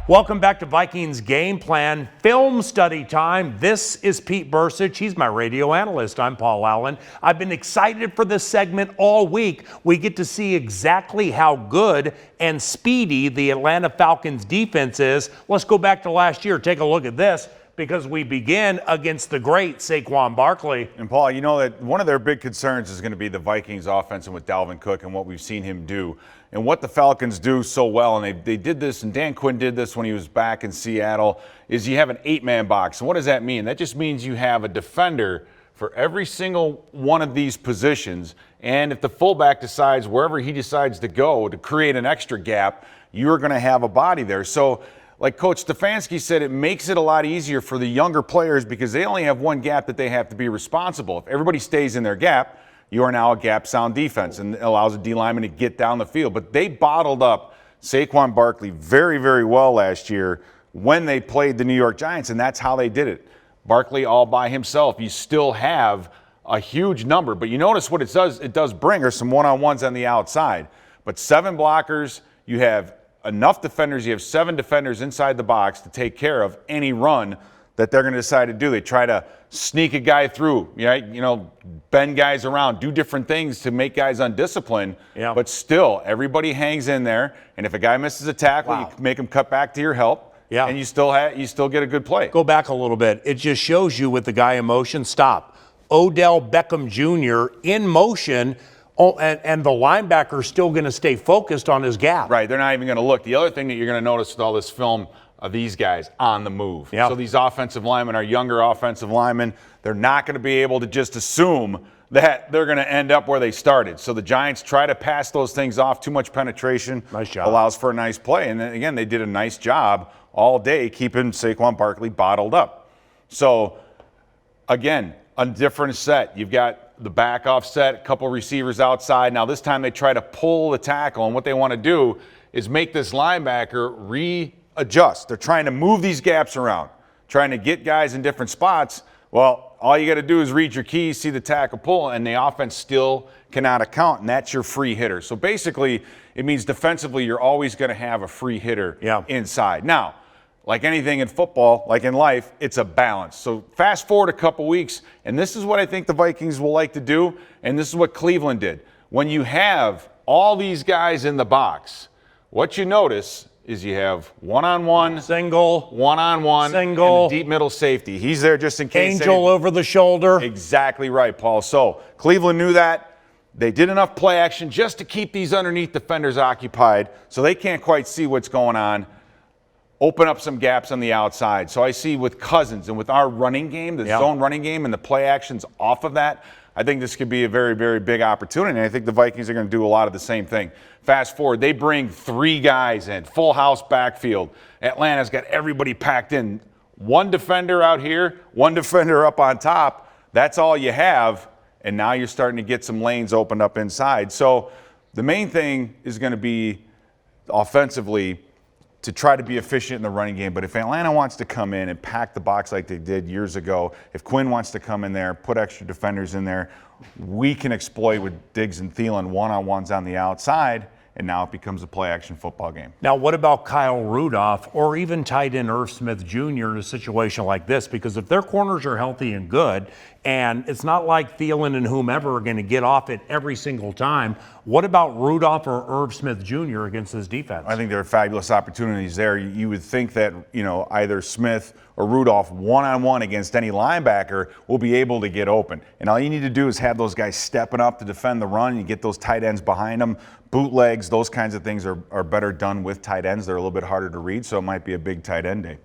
Welcome back to Vikings Game Plan Film Study Time. This is Pete Bercich. He's my radio analyst. I'm Paul Allen. I've been excited for this segment all week. We get to see exactly how good and speedy the Atlanta Falcons defense is. Let's go back to last year. Take a look at this, because we begin against the great Saquon Barkley. And Paul, you know that one of their big concerns is going to be the Vikings offense and with Dalvin Cook and what we've seen him do and what the Falcons do so well. And they did this, and Dan Quinn did this when he was back in Seattle, is you have an 8-man box. And what does that mean? That just means you have a defender for every single one of these positions. And if the fullback decides wherever he decides to go to create an extra gap, you're going to have a body there. So like Coach Stefanski said, it makes it a lot easier for the younger players because they only have one gap that they have to be responsible. If everybody stays in their gap, you are now a gap-sound defense, and it allows a D lineman to get down the field. But they bottled up Saquon Barkley very, very well last year when they played the New York Giants, and that's how they did it. Barkley all by himself. You still have a huge number, but you notice what it does bring are some one-on-ones on the outside. But 7 blockers, you have enough defenders, you have 7 defenders inside the box to take care of any run that they're going to decide to do. They try to sneak a guy through, right? You know, bend guys around, do different things to make guys undisciplined. Yeah. But still, everybody hangs in there. And if a guy misses a tackle, you make him cut back to your help. Yeah. And you still get a good play. Go back a little bit. It just shows you with the guy in motion, stop. Odell Beckham Jr. in motion. Oh, and the linebacker's still going to stay focused on his gap. Right, they're not even going to look. The other thing that you're going to notice with all this film of these guys on the move. Yep. So these offensive linemen are younger offensive linemen. They're not going to be able to just assume that they're going to end up where they started. So the Giants try to pass those things off. Too much penetration allows for a nice play. And then, again, they did a nice job all day keeping Saquon Barkley bottled up. So, again, a different set. You've got the back offset, a couple receivers outside. Now this time they try to pull the tackle, and what they want to do is make this linebacker readjust. They're trying to move these gaps around, trying to get guys in different spots. Well, all you got to do is read your keys, see the tackle pull, and the offense still cannot account, and that's your free hitter. So basically, it means defensively you're always going to have a free hitter inside. Now, like anything in football, like in life, it's a balance. So fast forward a couple weeks, and this is what I think the Vikings will like to do, and this is what Cleveland did. When you have all these guys in the box, what you notice is you have one-on-one, single, one-on-one, single, and the deep middle safety. He's there just in case. Angel over the shoulder. Exactly right, Paul. So Cleveland knew that. They did enough play action just to keep these underneath defenders occupied so they can't quite see what's going on. Open up some gaps on the outside. So I see with Cousins and with our running game, the zone running game and the play actions off of that, I think this could be a very, very big opportunity. And I think the Vikings are going to do a lot of the same thing. Fast forward, they bring 3 guys in, full house backfield. Atlanta's got everybody packed in. 1 defender out here, 1 defender up on top. That's all you have. And now you're starting to get some lanes opened up inside. So the main thing is going to be offensively to try to be efficient in the running game. But if Atlanta wants to come in and pack the box like they did years ago, if Quinn wants to come in there, put extra defenders in there, we can exploit with Diggs and Thielen one-on-ones on the outside, and now it becomes a play-action football game. Now, what about Kyle Rudolph or even tight end Irv Smith Jr. in a situation like this? Because if their corners are healthy and good, and it's not like Thielen and whomever are going to get off it every single time, what about Rudolph or Irv Smith Jr. against this defense? I think there are fabulous opportunities there. You would think that, either Smith or Rudolph one-on-one against any linebacker will be able to get open. And all you need to do is have those guys stepping up to defend the run. You get those tight ends behind them. Bootlegs, those kinds of things are better done with tight ends. They're a little bit harder to read, so it might be a big tight end day.